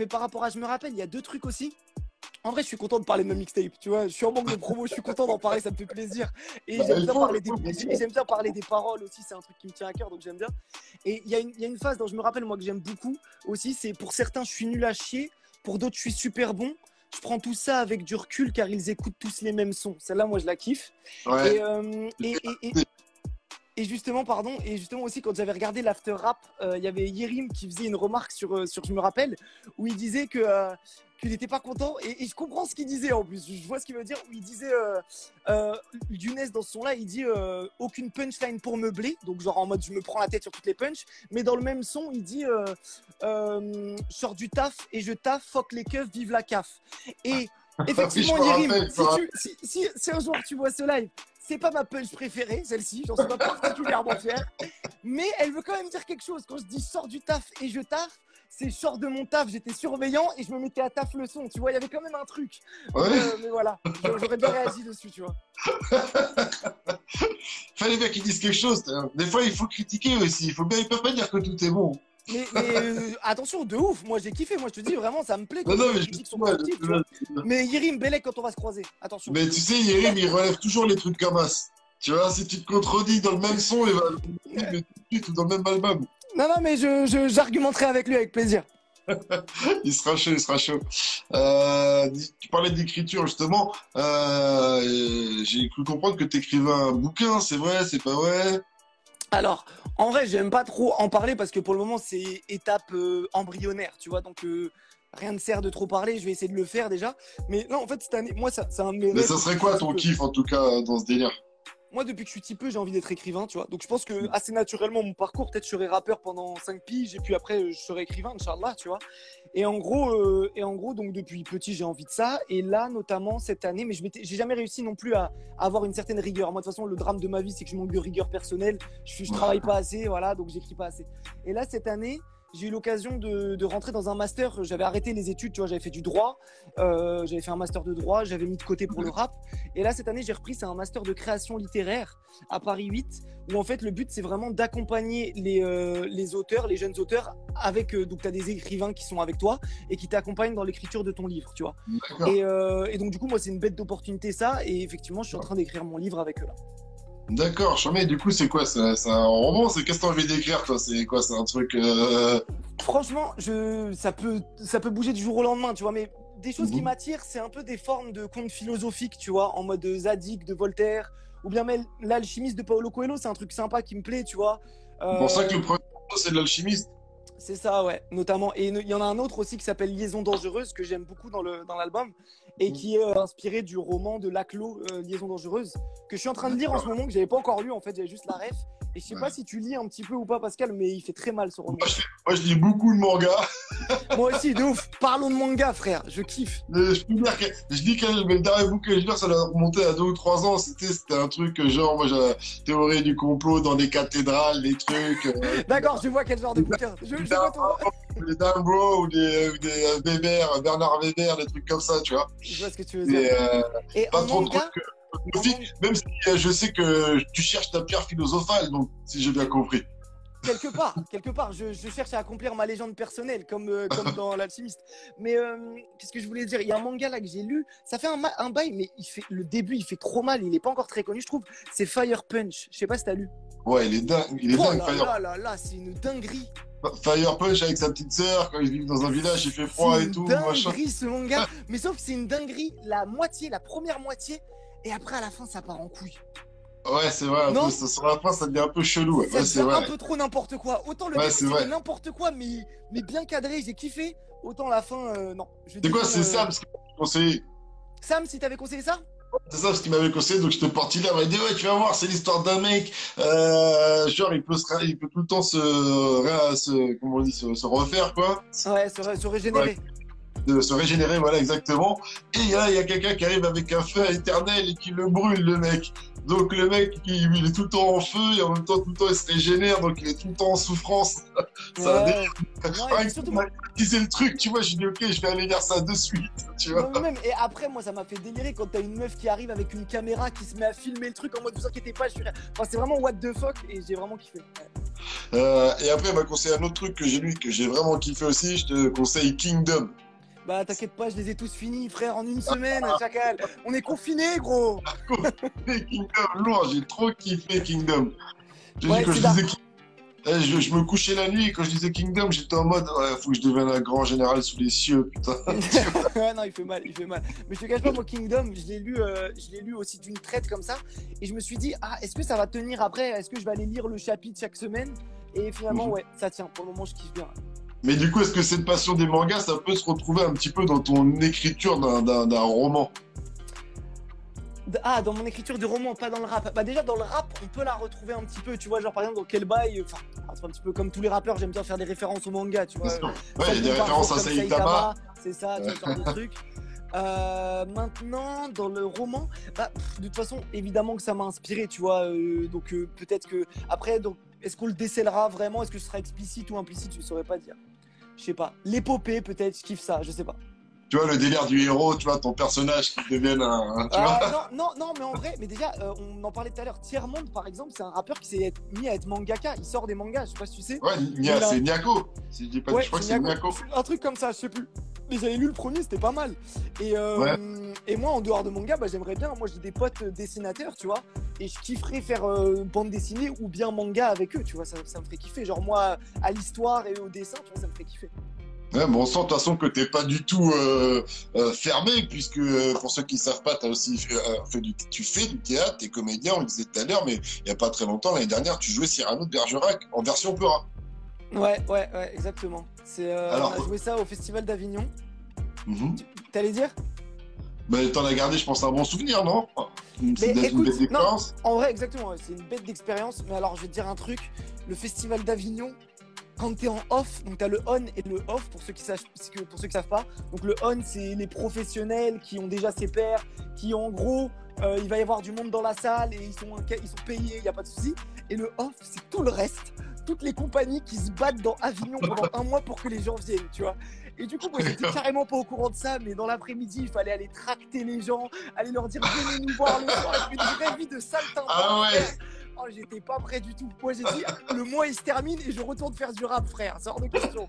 par rapport à, je me rappelle, il y a 2 trucs aussi. En vrai, je suis content de parler de ma mixtape, tu vois. Je suis en manque de promo, je suis content d'en parler, ça me fait plaisir. Et Bah, j'aime il bien faut, parler il faut, bien sûr. j'aime bien parler des paroles aussi, c'est un truc qui me tient à cœur, donc j'aime bien. Et il y a une phase dont je me rappelle, moi, que j'aime beaucoup aussi, c'est pour certains, je suis nul à chier, pour d'autres, je suis super bon. Je prends tout ça avec du recul car ils écoutent tous les mêmes sons. Celle-là, moi, je la kiffe. Ouais. Et justement, pardon, et justement aussi quand j'avais regardé l'after rap, il y avait Yerim qui faisait une remarque sur je me rappelle, où il disait qu'il n'était pas content, et je comprends ce qu'il disait en plus, je vois ce qu'il veut dire, où il disait, Younes dans ce son-là, il dit aucune punchline pour meubler, donc genre en mode je me prends la tête sur toutes les punches, mais dans le même son, il dit je sors du taf et je taffe, fuck les keufs, vive la CAF. Et Oui, je effectivement, me Yerim, rappelle, je me rappelle. si un jour tu vois ce live, c'est pas ma punch préférée, celle-ci, j'en suis pas particulièrement fier, mais elle veut quand même dire quelque chose. Quand je dis sors du taf et je taffe, c'est je sors de mon taf, j'étais surveillant et je me mettais à taf le son, tu vois, il y avait quand même un truc. Ouais. Mais voilà, j'aurais bien réagi dessus, tu vois. Fallait bien qu'ils disent quelque chose. Des fois il faut critiquer aussi. Ils peuvent pas dire que tout est bon. Mais attention, de ouf, moi j'ai kiffé, moi je te dis vraiment, ça me plaît quand Non les mais critiques sont positives, tu vois. je- Mais Yerim, Belek, quand on va se croiser, attention. Mais tu sais, Yerim, il relève toujours les trucs comme as. Tu vois, si tu te contredis dans le même son, il va le dire tout de suite ou dans le même album. Non, non, mais j'argumenterai avec lui avec plaisir. Il sera chaud, il sera chaud. Tu parlais d'écriture justement. J'ai cru comprendre que tu écrivais un bouquin, c'est vrai, c'est pas vrai? Alors, en vrai, j'aime pas trop en parler parce que pour le moment, c'est étape embryonnaire, tu vois. Donc, rien ne sert de trop parler. Je vais essayer de le faire déjà. Mais non, en fait, cette année, moi, c'est un de mes Mais rêves ça serait depuis que je quoi suis ton petit kiff en tout cas dans ce délire? Moi, depuis que je suis petit peu, j'ai envie d'être écrivain, tu vois. Donc, je pense que assez naturellement, mon parcours, peut-être je serai rappeur pendant 5 piges et puis après, je serai écrivain, Inch'Allah, tu vois. Et en gros, donc depuis petit, j'ai envie de ça. Et là, notamment cette année, mais j'ai jamais réussi non plus à avoir une certaine rigueur. Moi, de toute façon, le drame de ma vie, c'est que je manque de rigueur personnelle. Je travaille pas assez, voilà, donc j'écris pas assez. Et là, cette année, j'ai eu l'occasion de rentrer dans un master. J'avais arrêté les études, tu vois, j'avais fait du droit, j'avais fait un master de droit, j'avais mis de côté pour le rap. Et là, cette année, j'ai repris, c'est un master de création littéraire à Paris 8, où en fait, le but, c'est vraiment d'accompagner les auteurs, les jeunes auteurs, avec, donc tu as des écrivains qui sont avec toi et qui t'accompagnent dans l'écriture de ton livre, tu vois. D'accord. Et donc, du coup, moi, c'est une bête d'opportunité, ça. Et effectivement, je suis en train d'écrire mon livre avec eux là. D'accord, Charmé, du coup, c'est quoi? C'est un roman? Qu'est-ce que t'as envie d'écrire, toi? C'est quoi? C'est un truc. Franchement, ça peut bouger du jour au lendemain, tu vois, mais des choses qui Mhm. m'attirent, c'est un peu des formes de contes philosophiques, tu vois, en mode Zadig de Voltaire, ou bien même L'Alchimiste de Paulo Coelho, c'est un truc sympa qui me plaît, tu vois. C'est pour ça que Euh, le premier roman, c'est de l'alchimiste. c'est ça, ouais, notamment. Et il y en a un autre aussi qui s'appelle Liaison dangereuse, que j'aime beaucoup dans l'album, et Mhm. qui est inspiré du roman de Laclos, Liaison dangereuse, que je suis en train de lire en ce D'accord. moment, que j'avais pas encore lu, en fait, j'avais juste la ref. Et je sais pas Ouais. si tu lis un petit peu ou pas, Pascal, mais il fait très mal ce roman. Moi, je lis beaucoup de mangas. Moi aussi, de ouf. Parlons de manga, frère, je kiffe. Je peux dire que je dis que mais le dernier bouquin que je lis, ça doit remonter à 2 ou 3 ans. C'était un truc genre, moi, j'ai théorie du complot dans des cathédrales, des trucs. D'accord, je vois quel genre de bouquin. Je vois ton... Des Dan Bro ou des Weber, Bernard Weber, des trucs comme ça, tu vois. Je vois ce que tu veux dire. Mais Et pas en trop de trucs manga, en man- philosophiques, même si je sais que tu cherches ta pierre philosophale, donc si j'ai bien compris. quelque part, je cherche à accomplir ma légende personnelle, comme dans L'Alchimiste. Mais qu'est-ce que je voulais dire? Il y a un manga là que j'ai lu, ça fait un bail, mais le début, il fait trop mal, il est pas encore très connu, je trouve. C'est Fire Punch. Je sais pas si t'as lu. Ouais, il est Oh dingue, là là là là, c'est une dinguerie. Fire Punch avec sa petite sœur, quand ils vivent dans un village, il fait C'est froid et une tout, machin. dinguerie ce manga, mais sauf que c'est une dinguerie la première moitié, et après à la fin ça part en couille. Ouais, c'est vrai, un peu, Non? sur la fin, ça devient un peu chelou, ouais, Ça ouais, c'est devient un vrai. peu trop n'importe quoi. Autant le Ouais, début c'est c'était vrai. n'importe quoi, mais bien cadré, j'ai kiffé. Autant la fin, non. Je C'est dis quoi, non. c'est Sam ce qui m'avait conseillé. Sam, si t'avais conseillé ça? C'est Sam ce qui m'avait conseillé, donc j'étais parti là, il m'a dit, ouais, tu vas voir, c'est l'histoire d'un mec, genre, il peut tout le temps comment on dit, se refaire, quoi. Ouais, se Ouais, régénérer. de se régénérer, voilà, exactement. Et là, il y a quelqu'un qui arrive avec un feu éternel et qui le brûle, le mec. Donc le mec, il est tout le temps en feu et en même temps, tout le temps, il se régénère, donc il est tout le temps en souffrance. Ça a Ouais. Non, et rien puis que surtout, m'a disait le truc, tu vois, j'ai dit, ok, je vais aller vers ça de suite, tu vois. non, mais même, et après, moi, ça m'a fait délirer quand t'as une meuf qui arrive avec une caméra qui se met à filmer le truc en mode vous inquiétez pas, je suis. Enfin, c'est vraiment what the fuck et j'ai vraiment kiffé. Ouais. Et après, il m'a conseillé un autre truc que j'ai lu, que j'ai vraiment kiffé aussi, je te conseille Kingdom. Bah, t'inquiète pas, je les ai tous finis, frère, en une semaine, chacal. On est confinés, gros. Kingdom, lourd, j'ai trop kiffé Kingdom. Je dis Ouais, que c'est je ça. disais je me couchais la nuit et quand je disais Kingdom, j'étais en mode, ouais, faut que je devienne un grand général sous les cieux, putain. Ouais, non, il fait mal, il fait mal. Mais je te cache pas, moi, Kingdom, je l'ai lu aussi d'une traite comme ça. Et je me suis dit, ah, est-ce que ça va tenir après? Est-ce que je vais aller lire le chapitre chaque semaine? Et finalement, Mhm. ouais, ça tient. Pour le moment, je kiffe bien. Mais du coup, est-ce que cette passion des mangas, ça peut se retrouver un petit peu dans ton écriture d'un roman? Ah, dans mon écriture de roman, pas dans le rap. Bah, déjà, dans le rap, on peut la retrouver un petit peu. Tu vois, genre par exemple, dans Quel bail. Enfin, c'est un petit peu comme tous les rappeurs, j'aime bien faire des références au manga, tu Bien vois. sûr. Ouais, il y a des Saitama, références à comme Saitama. c'est ça, tu vois, ce genre de trucs. Maintenant, dans le roman, bah, de toute façon, évidemment que ça m'a inspiré, tu vois. Donc, peut-être que. Après, donc, est-ce qu'on le décèlera vraiment? Est-ce que ce sera explicite ou implicite? Je ne saurais pas dire. Je sais pas. L'épopée, peut-être, je kiffe ça, je sais pas. Tu vois, le délire du héros, tu vois, ton personnage qui devienne tu vois. Non, non, mais en vrai, mais déjà, on en parlait tout à l'heure. Tiers-Monde, par exemple, c'est un rappeur qui s'est mis à être mangaka. Il sort des mangas, je sais pas si tu sais. Ouais, Il a- c'est Niako. Si je dis pas, Ouais, je crois que c'est c'est Nyako. Niako. Un truc comme ça, je sais plus. mais j'avais lu le premier, c'était pas mal. Ouais. Et moi, en dehors de manga, bah, j'aimerais bien. Moi, j'ai des potes dessinateurs, tu vois. Et je kifferais faire bande dessinée ou bien manga avec eux, tu vois. Ça me ferait kiffer. Genre, moi, à l'histoire et au dessin, tu vois, ça me ferait kiffer. Ouais, bon, on sent de toute façon que t'es pas du tout fermé, puisque pour ceux qui savent pas, tu fais du théâtre, t'es comédien, on le disait tout à l'heure, mais il y a pas très longtemps, l'année dernière, tu jouais Cyrano de Bergerac en version Peura. Ouais, exactement. On Alors, a joué ça au Festival d'Avignon. mhm. T'allais dire? Bah, t'en as gardé, je pense, un bon souvenir, non? C'est Mais une écoute, belle non, expérience. en vrai, exactement, ouais, c'est une bête d'expérience. Mais alors, je vais te dire un truc. Le Festival d'Avignon, quand t'es en off, donc t'as le on et le off pour ceux qui savent pas. Donc le on, c'est les professionnels qui ont déjà ses pairs, qui en gros, il va y avoir du monde dans la salle et ils sont payés, il n'y a pas de souci. Et le off, c'est tout le reste, toutes les compagnies qui se battent dans Avignon pendant un mois pour que les gens viennent, tu vois. Et du coup, moi, j'étais carrément pas au courant de ça, mais dans l'après-midi, il fallait aller tracter les gens, aller leur dire venez nous voir le soir, une vraie vie de saltimbanque. Ah ouais. Oh, j'étais pas prêt du tout. Moi, j'ai dit, le mois il se termine et je retourne faire du rap, frère. C'est hors de question.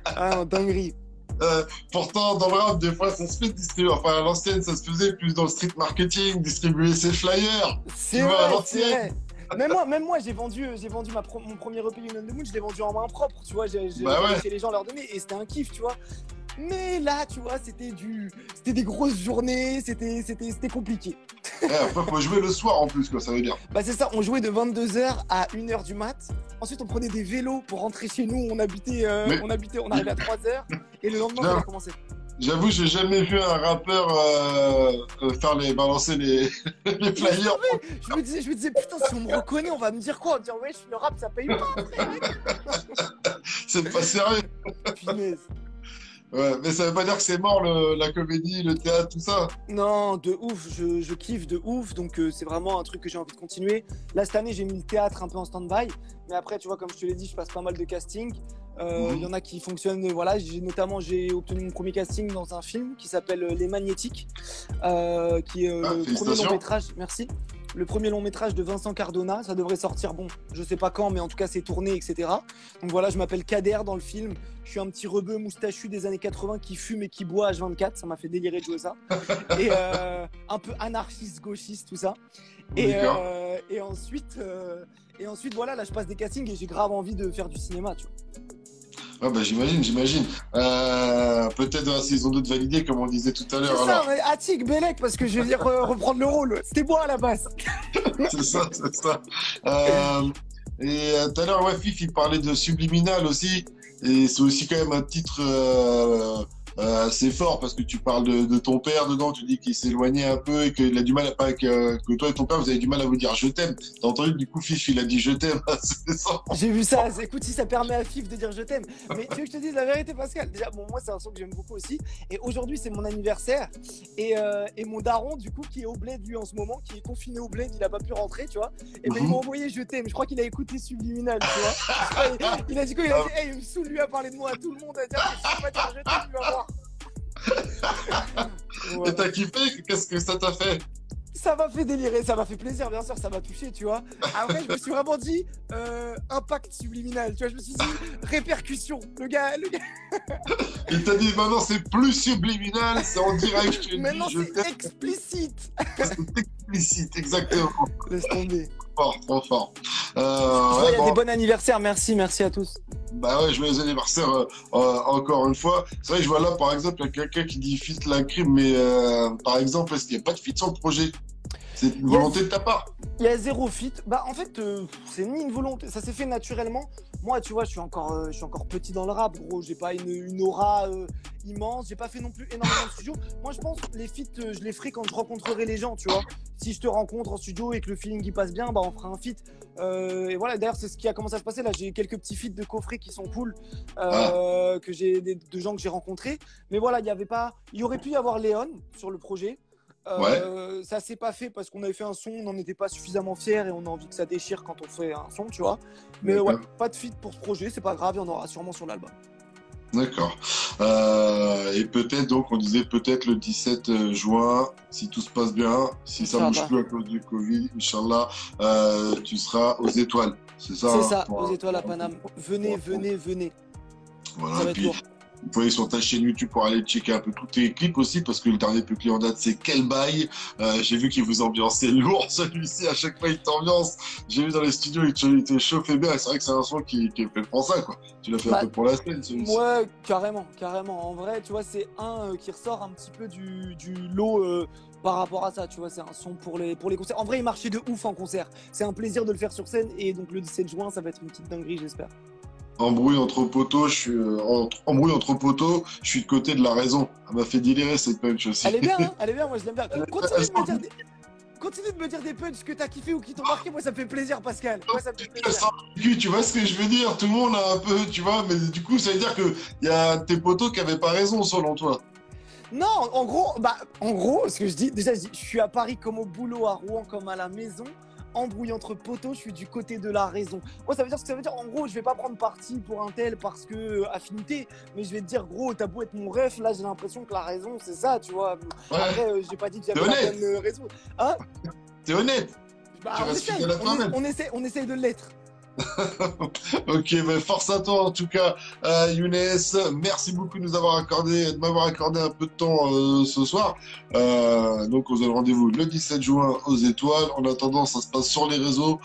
Ah, non, dinguerie. Pourtant, dans le rap, des fois, ça se fait distribuer. Enfin, à l'ancienne, ça se faisait plus dans le street marketing, distribuer ses flyers. C'est Tu vois, à vrai, c'est l'ancienne. vrai. Même moi, j'ai vendu mon premier EP Union de Moon, je l'ai vendu en main propre, tu vois. J'ai Bah ouais. laissé les gens leur donner et c'était un kiff, tu vois. Mais là, tu vois, c'était des grosses journées, c'était compliqué. Après, faut jouer le soir en plus, quoi, ça veut dire. Bah c'est ça, on jouait de 22h à 1h du mat. Ensuite, on prenait des vélos pour rentrer chez nous. On Mais- arrivait à 3h. Et le lendemain, Non. on a commencé. J'avoue, j'ai jamais vu un rappeur balancer les, les flyers. Je me disais, putain, si on me reconnaît, on va me dire quoi? On va me dire, wesh, le rap, ça paye pas, frère. C'est pas sérieux. Punaise. Ouais, mais ça veut pas dire que c'est mort, la comédie, le théâtre, tout ça. Non, de ouf, je kiffe de ouf, donc c'est vraiment un truc que j'ai envie de continuer. Là, cette année, j'ai mis le théâtre un peu en stand-by, mais après, tu vois, comme je te l'ai dit, je passe pas mal de casting. Il y en a qui fonctionnent, voilà, j'ai obtenu mon premier casting dans un film qui s'appelle Les Magnétiques, qui est le premier félicitations. long métrage, merci. Le premier long métrage de Vincent Cardona, ça devrait sortir, bon, je sais pas quand, mais en tout cas, c'est tourné, etc. Donc voilà, je m'appelle Kader dans le film. Je suis un petit rebeu moustachu des années 80 qui fume et qui boit H24. Ça m'a fait délirer de jouer ça. Et un peu anarchiste, gauchiste, tout ça. D'accord. Et ensuite, voilà, là, je passe des castings et j'ai grave envie de faire du cinéma, tu vois. Ah bah j'imagine. Peut-être dans la saison 2 de valider, comme on disait tout à C'est l'heure. ça, Alors, mais Attic, Bellec, parce que je vais venir reprendre le rôle. C'était moi à la base. c'est ça, c'est ça. Et tout à l'heure, ouais, Fif, il parlait de Subliminal aussi. Et c'est aussi quand même un titre assez fort parce que tu parles de ton père dedans. Tu dis qu'il s'éloignait un peu et qu'il a du mal à pas que toi et ton père vous avez du mal à vous dire je t'aime. T'as entendu du coup Fif, il a dit je t'aime. C'est ça. J'ai vu ça. Écoute, si ça permet à Fif de dire je t'aime. Mais tu veux que je te dise la vérité, Pascal? Déjà, bon, moi, c'est un son que j'aime beaucoup aussi. Et aujourd'hui, c'est mon anniversaire. Et mon daron, du coup, qui est au bled, lui, en ce moment, qui est confiné au bled, il a pas pu rentrer, tu vois. Et ben, il m'a envoyé je t'aime. Je crois qu'il a écouté Subliminal, tu vois. Il a dit quoi? Il a dit, hey, il me saoule, lui, à parler de moi à tout le monde, à dire que si je peux pas dire je t'aime, tu vas voir. Et Voilà. t'as kiffé? Qu'est-ce que ça t'a fait? Ça m'a fait délirer, ça m'a fait plaisir, bien sûr, ça m'a touché, tu vois. Après, je me suis vraiment dit impact subliminal, tu vois. Je me suis dit répercussion. Le gars. Il t'a dit maintenant c'est plus subliminal, c'est en direct. Je te Maintenant, dis, je c'est t'aime. explicite. C'est explicite, exactement. Laisse tomber. Fort, trop fort. Je vois, il y a Bon, des bons anniversaires, merci à tous. bah ouais, joyeux anniversaire encore une fois. C'est vrai que je vois là, par exemple, il y a quelqu'un qui dit fit la crime, mais par exemple, est-ce qu'il n'y a pas de fit sur le projet? C'est une volonté de ta part? Il y a zéro fit. Bah en fait, c'est ni une volonté, ça s'est fait naturellement. Moi, tu vois, je suis encore petit dans le rap, gros. J'ai pas une aura immense. J'ai pas fait non plus énormément de studio. Moi, je pense que les feats, je les ferai quand je rencontrerai les gens, tu vois. Si je te rencontre en studio et que le feeling y passe bien, bah on fera un feat. Et voilà. D'ailleurs, c'est ce qui a commencé à se passer. Là, j'ai quelques petits feats de coffrets qui sont cool, que j'ai de gens que j'ai rencontrés. Mais voilà, il y aurait pu y avoir Léon sur le projet. Ça s'est pas fait parce qu'on avait fait un son, on n'en était pas suffisamment fiers et on a envie que ça déchire quand on fait un son, tu vois. Mais ouais, pas de feat pour ce projet, c'est pas grave, il y en aura sûrement sur l'album. D'accord. Et peut-être, donc, on disait peut-être le 17 juin, si tout se passe bien, si ça bouge plus à cause du Covid, Inch'Allah, tu seras aux étoiles. C'est ça? C'est hein, ça, aux étoiles à Paname. Venez. Voilà, Ça va et être puis, lourd. Vous pouvez aller sur ta chaîne YouTube pour aller checker un peu tous tes clips aussi, parce que le dernier clip en date, c'est Quel bail. J'ai vu qu'il vous ambiançait lourd, celui-ci, à chaque fois, il t'ambiance. J'ai vu dans les studios, il te chauffait bien. C'est vrai que c'est un son qui est fait pour ça, quoi. Tu l'as fait un peu pour la scène, celui-ci. Ouais, carrément, carrément. En vrai, tu vois, c'est un qui ressort un petit peu du lot par rapport à ça, tu vois. C'est un son pour les concerts. En vrai, il marchait de ouf en concert. C'est un plaisir de le faire sur scène. Et donc, le 17 juin, ça va être une petite dinguerie, j'espère. Embrouille entre poteaux, embrouille entre poteaux, je suis de côté de la raison. Elle m'a fait délirer cette punch aussi. Elle est bien, hein, elle est bien, moi je l'aime bien. Continue de me dire des punchs que t'as kiffé ou qui t'ont marqué, moi ça me fait plaisir, Pascal. Moi ça me fait plaisir. Tu vois ce que je veux dire? Tout le monde a un peu, tu vois, mais du coup ça veut dire qu'il y a tes poteaux qui n'avaient pas raison selon toi. Non, en gros, ce que je dis, déjà je suis à Paris comme au boulot, à Rouen comme à la maison. Embrouille entre poteaux, je suis du côté de la raison. Moi, ça veut dire ce que ça veut dire. En gros, je vais pas prendre parti pour un tel parce que affinité, mais je vais te dire, gros, t'as beau être mon ref, là, j'ai l'impression que la raison, c'est ça, tu vois. Ouais. Après, j'ai pas dit que j'avais la bonne raison. Hein? T'es honnête. Bah, on essaye de l'être. Ok, mais force à toi en tout cas, Younes. Merci beaucoup de m'avoir accordé un peu de temps ce soir. Donc, on se donne rendez-vous le 17 juin aux Étoiles. En attendant, ça se passe sur les réseaux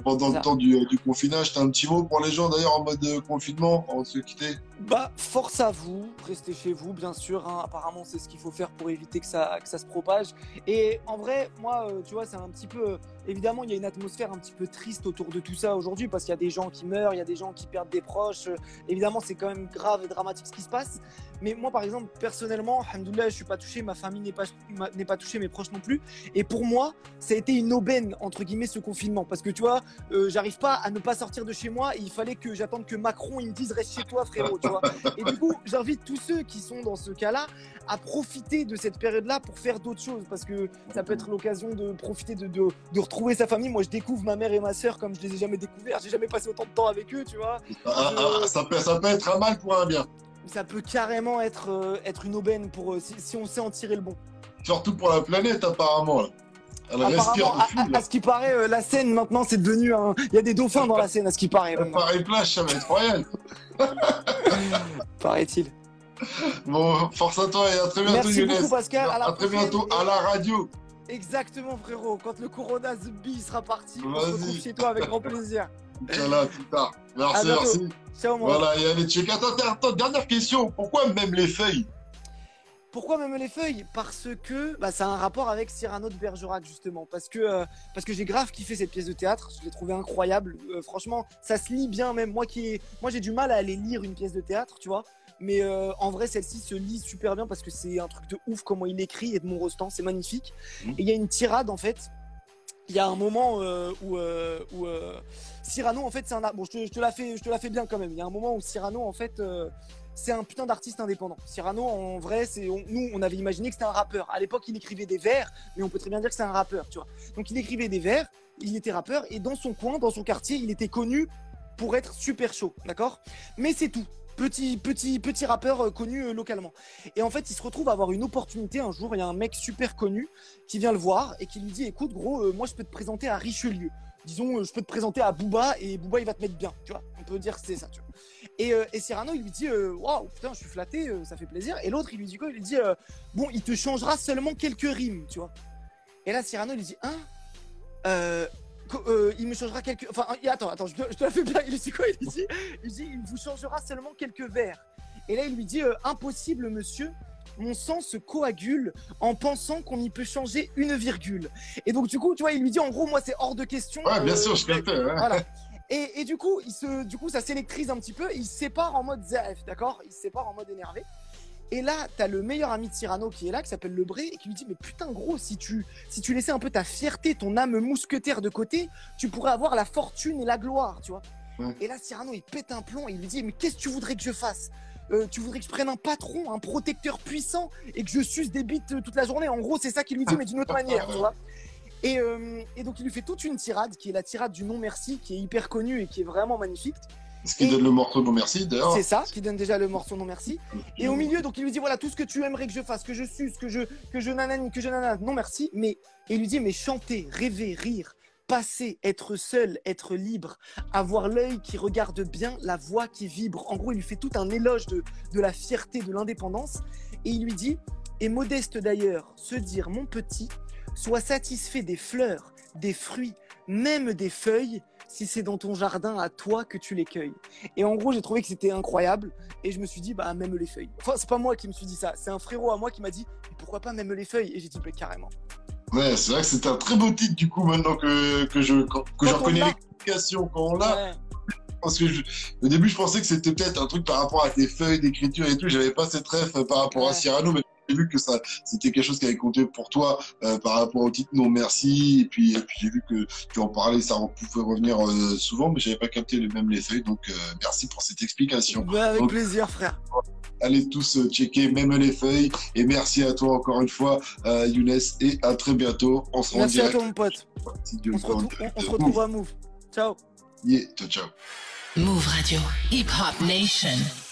pendant le temps du confinage. T'as un petit mot pour les gens d'ailleurs en mode confinement avant de se quitter? Bah, force à vous, restez chez vous, bien sûr. Hein. Apparemment, c'est ce qu'il faut faire pour éviter que ça se propage. Et en vrai, moi, tu vois, c'est un petit peu. Évidemment, il y a une atmosphère un petit peu triste autour de tout ça aujourd'hui parce qu'il y a des gens qui meurent, il y a des gens qui perdent des proches. Évidemment, c'est quand même grave et dramatique ce qui se passe. Mais moi, par exemple, personnellement, alhamdoulilah, je suis pas touché, ma famille n'est pas touchée, mes proches non plus. Et pour moi, ça a été une aubaine, entre guillemets, ce confinement. Parce que tu vois, j'arrive pas à ne pas sortir de chez moi. Et il fallait que j'attende que Macron il me dise reste chez toi, frérot. Tu vois. Et du coup, j'invite tous ceux qui sont dans ce cas-là à profiter de cette période-là pour faire d'autres choses. Parce que ça peut être l'occasion de profiter de retrouver sa famille. Moi, je découvre ma mère et ma sœur comme je les ai jamais découverts. J'ai jamais passé autant de temps avec eux, tu vois. Ça peut être un mal pour un bien. Ça peut carrément être une aubaine pour si on sait en tirer le bon. Surtout pour la planète, apparemment. Là. Elle respire de fou, à ce qui paraît, la Seine, maintenant, c'est devenu un... Il y a des dauphins dans la Seine, à ce qui paraît. Paris-Plage, ça va être royal. Paraît-il. Bon, force à toi et à très bientôt, Merci Younes. beaucoup, Pascal. À très bientôt à la radio. Exactement, frérot. Quand le Corona Zombie sera parti, on se retrouve chez toi avec grand plaisir. Inch'Allah, plus tard. Merci. Ciao, moi. Voilà, et allez, check. Attends, dernière question. Pourquoi même les feuilles? Pourquoi même les feuilles? Parce que ça a un rapport avec Cyrano de Bergerac, justement. Parce que j'ai grave kiffé cette pièce de théâtre. Je l'ai trouvée incroyable. Franchement, ça se lit bien, même. Moi, j'ai du mal à aller lire une pièce de théâtre, tu vois. Mais en vrai, celle-ci se lit super bien parce que c'est un truc de ouf comment il écrit et de mon restant. C'est magnifique. Et il y a une tirade, en fait. Il y a un moment où Cyrano, en fait, c'est un... Bon, je te la fais bien quand même. Il y a un moment où Cyrano, en fait... c'est un putain d'artiste indépendant. Cyrano, en vrai, nous, on avait imaginé que c'était un rappeur. À l'époque, il écrivait des vers, mais on peut très bien dire que c'est un rappeur, tu vois. Donc, il écrivait des vers, il était rappeur, et dans son coin, dans son quartier, il était connu pour être super chaud, d'accord? Mais c'est tout. Petit rappeur connu localement. Et en fait, il se retrouve à avoir une opportunité un jour. Il y a un mec super connu qui vient le voir et qui lui dit, écoute, gros, moi, je peux te présenter à Richelieu. Disons, je peux te présenter à Booba et Booba, il va te mettre bien, tu vois. On peut dire que c'est ça, tu vois. Et Cyrano, il lui dit, waouh, putain, je suis flatté, ça fait plaisir. Et l'autre, il lui dit quoi? Il lui dit, bon, il te changera seulement quelques rimes, tu vois. Et là, Cyrano, il lui dit, il me changera quelques. Enfin, attends, je te la fais bien. Il lui dit quoi? Il dit, il vous changera seulement quelques vers. Et là, il lui dit, impossible, monsieur. Mon sang se coagule en pensant qu'on y peut changer une virgule. Et donc, du coup, tu vois, il lui dit, en gros, moi, c'est hors de question. Ouais, bien sûr, je capte. Ouais. Voilà. Et du coup, ça s'électrise un petit peu. Il se sépare en mode ZF, d'accord? Il se sépare en mode énervé. Et là, t'as le meilleur ami de Cyrano qui est là, qui s'appelle Lebré, et qui lui dit, mais putain, gros, si tu laissais un peu ta fierté, ton âme mousquetaire de côté, tu pourrais avoir la fortune et la gloire, tu vois. Ouais. Et là, Cyrano, il pète un plomb et il lui dit, mais qu'est-ce que tu voudrais que je fasse? Tu voudrais que je prenne un patron, un protecteur puissant et que je suce des bites toute la journée? En gros, c'est ça qu'il lui dit, mais d'une autre manière, tu vois. Et donc, il lui fait toute une tirade, qui est la tirade du non-merci, qui est hyper connue et qui est vraiment magnifique. Ce qui donne le morceau non merci, d'ailleurs. C'est ça, qui donne déjà le morceau non merci. Et au milieu, donc il lui dit, voilà, tout ce que tu aimerais que je fasse, que je suce, que je nanani, que je nanane, non merci. Et il lui dit, mais chanter, rêver, rire, passer, être seul, être libre, avoir l'œil qui regarde bien, la voix qui vibre. En gros, il lui fait tout un éloge de la fierté, de l'indépendance. Et il lui dit, et modeste d'ailleurs, se dire, mon petit, sois satisfait des fleurs, des fruits, même des feuilles, si c'est dans ton jardin à toi que tu les cueilles. Et en gros, j'ai trouvé que c'était incroyable. Et je me suis dit, bah, même les feuilles. Enfin, c'est pas moi qui me suis dit ça. C'est un frérot à moi qui m'a dit, pourquoi pas même les feuilles? Et j'ai dit, bah, carrément. Ouais, c'est vrai que c'est un très beau titre, du coup, maintenant que je reconnais l'explication quand on l'a. Ouais. Parce que au début, je pensais que c'était peut-être un truc par rapport à tes feuilles d'écriture et tout. J'avais pas cette ref par rapport à Cyrano, mais j'ai vu que c'était quelque chose qui avait compté pour toi par rapport au titre Non Merci. Et puis j'ai vu que tu en parlais, ça pouvait revenir souvent, mais j'avais pas capté même les feuilles. Donc, merci pour cette explication. Bah, avec donc, plaisir, frère. Allez tous checker même les feuilles. Et merci à toi encore une fois, Younes, et à très bientôt. On se rend Merci à direct. toi, mon pote. On se retrouve à Move. Ciao. Yeah, ciao, ciao. Move Radio, Hip Hop Nation.